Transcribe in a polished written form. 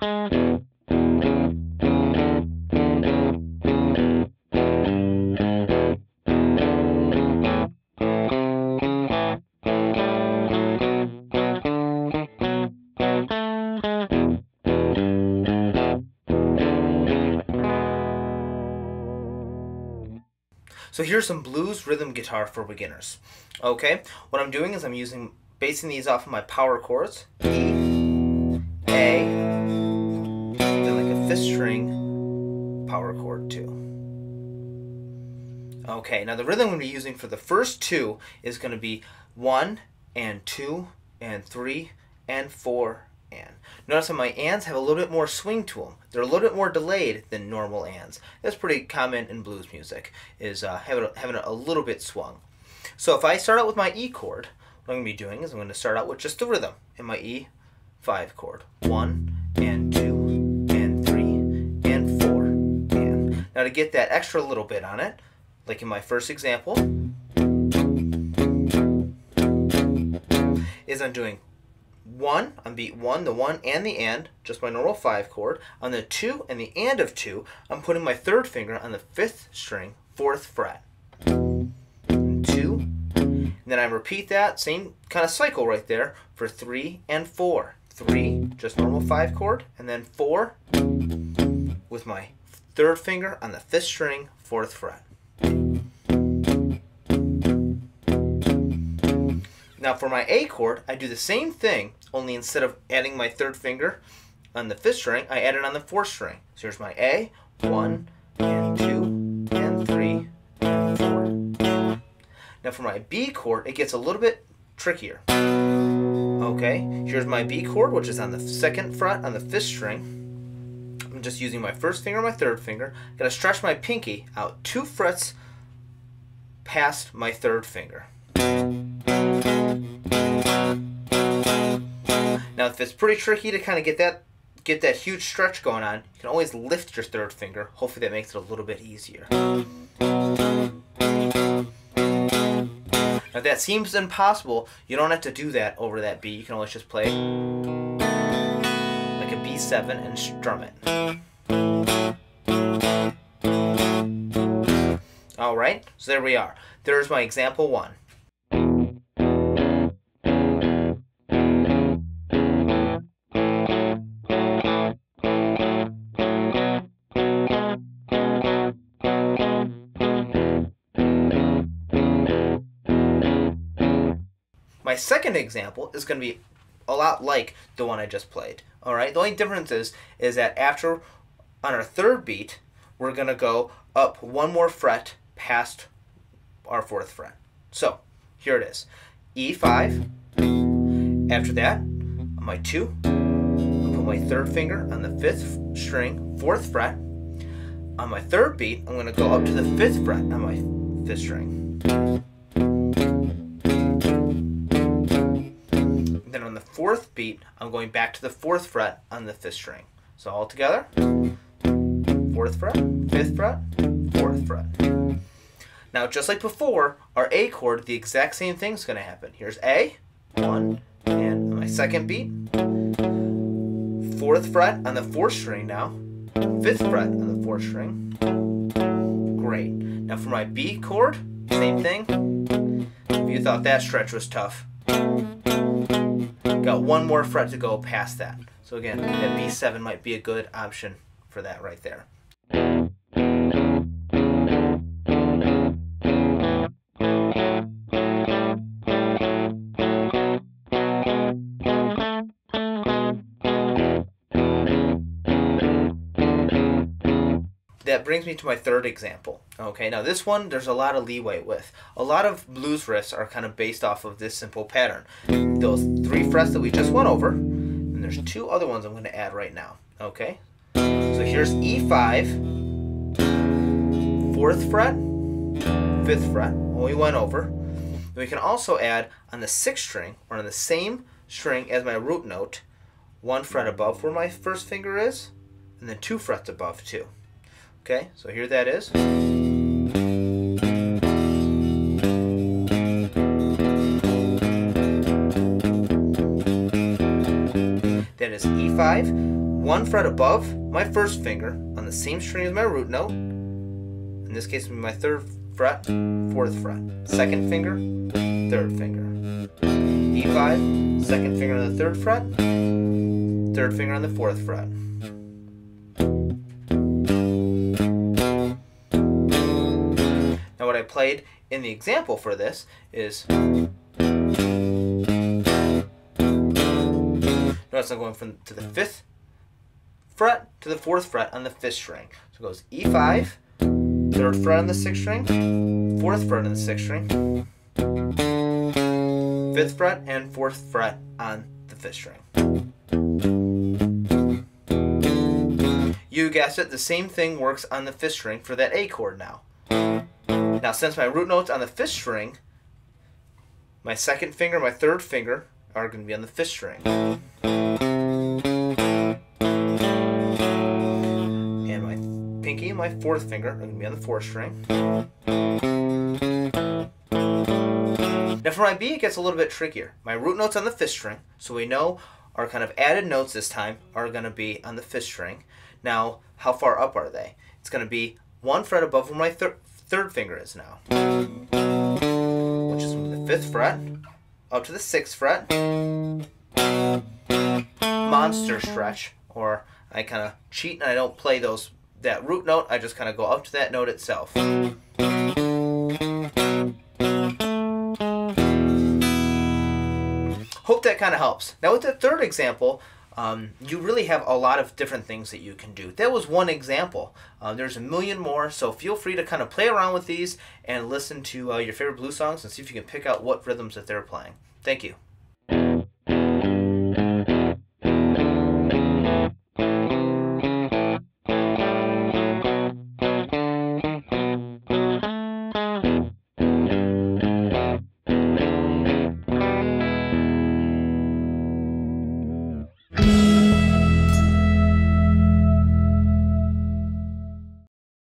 So here's some blues rhythm guitar for beginners. Okay, what I'm doing is I'm basing these off of my power chords. E, A, then like a fifth string power chord 2. Okay, now the rhythm I'm going to be using for the first 2 is going to be 1 and 2 and 3 and 4 and. Notice that my ands have a little bit more swing to them. They're a little bit more delayed than normal ands. That's pretty common in blues music, is having a little bit swung. So if I start out with my E chord, what I'm going to be doing is I'm going to start out with just the rhythm in my E5 chord. 1 and 2 and 3 and 4 and. Now to get that extra little bit on it, like in my first example, is I'm doing 1 on beat 1, the 1 and the and, just my normal 5 chord. On the 2 and the and of 2, I'm putting my third finger on the 5th string, 4th fret. 2, and then I repeat that same kind of cycle right there for 3 and 4. 3, just normal 5 chord, and then 4 with my third finger on the 5th string, 4th fret. Now for my A chord, I do the same thing, only instead of adding my third finger on the 5th string, I add it on the 4th string. So here's my A, 1 and 2 and 3 and 4. Now for my B chord, it gets a little bit trickier. Okay, here's my B chord, which is on the 2nd fret on the 5th string. I'm just using my first finger and my third finger. I'm going to stretch my pinky out 2 frets past my third finger. Now if it's pretty tricky to kind of get that huge stretch going on, you can always lift your third finger. Hopefully that makes it a little bit easier. Now if that seems impossible, you don't have to do that over that B. You can always just play like a B7 and strum it. Alright, so there we are. There's my example 1. My second example is going to be a lot like the one I just played. All right. The only difference is that after on our third beat, we're going to go up 1 more fret past our 4th fret. So here it is, E5. After that, on my 2, I'll put my third finger on the 5th string, 4th fret. On my third beat, I'm going to go up to the 5th fret on my 5th string. Then on the 4th beat, I'm going back to the 4th fret on the 5th string. So all together, 4th fret, 5th fret, 4th fret. Now just like before, our A chord, the exact same thing is going to happen. Here's A, 1, and on my second beat, 4th fret on the 4th string now, 5th fret on the 4th string. Great. Now for my B chord, same thing. If you thought that stretch was tough, got 1 more fret to go past that. So again, that B7 might be a good option for that right there. That brings me to my third example. Okay, now this one there's a lot of leeway with. A lot of blues riffs are kind of based off of this simple pattern. Those 3 frets that we just went over, and there's 2 other ones I'm going to add right now. Okay, so here's E5, 4th fret, 5th fret, what we went over. Then we can also add on the 6th string, or on the same string as my root note, 1 fret above where my first finger is, and then 2 frets above too. Okay, so here that is. That is E5, one fret above my first finger on the same string as my root note. In this case, it would be my 3rd fret, 4th fret. Second finger, 3rd finger. E5, second finger on the 3rd fret, 3rd finger on the 4th fret. Now what I played in the example for this is, notice I'm going to the 5th fret to the 4th fret on the 5th string. So it goes E5, 3rd fret on the 6th string, 4th fret on the 6th string, 5th fret and 4th fret on the 5th string. You guessed it, the same thing works on the 5th string for that A chord now. Now since my root note's on the 5th string, my 2nd finger, my 3rd finger are going to be on the 5th string. And my pinky and my 4th finger are going to be on the 4th string. Now for my B, it gets a little bit trickier. My root note's on the 5th string, so we know our kind of added notes this time are going to be on the 5th string. Now, how far up are they? It's going to be one fret above where my 3rd finger is now, which is from the 5th fret up to the 6th fret. Monster stretch, or I kind of cheat and I don't play that root note, I just kind of go up to that note itself. Hope that kind of helps. Now with the 3rd example, you really have a lot of different things that you can do. That was one example. There's a million more, so feel free to kind of play around with these and listen to your favorite blues songs and see if you can pick out what rhythms that they're playing. Thank you.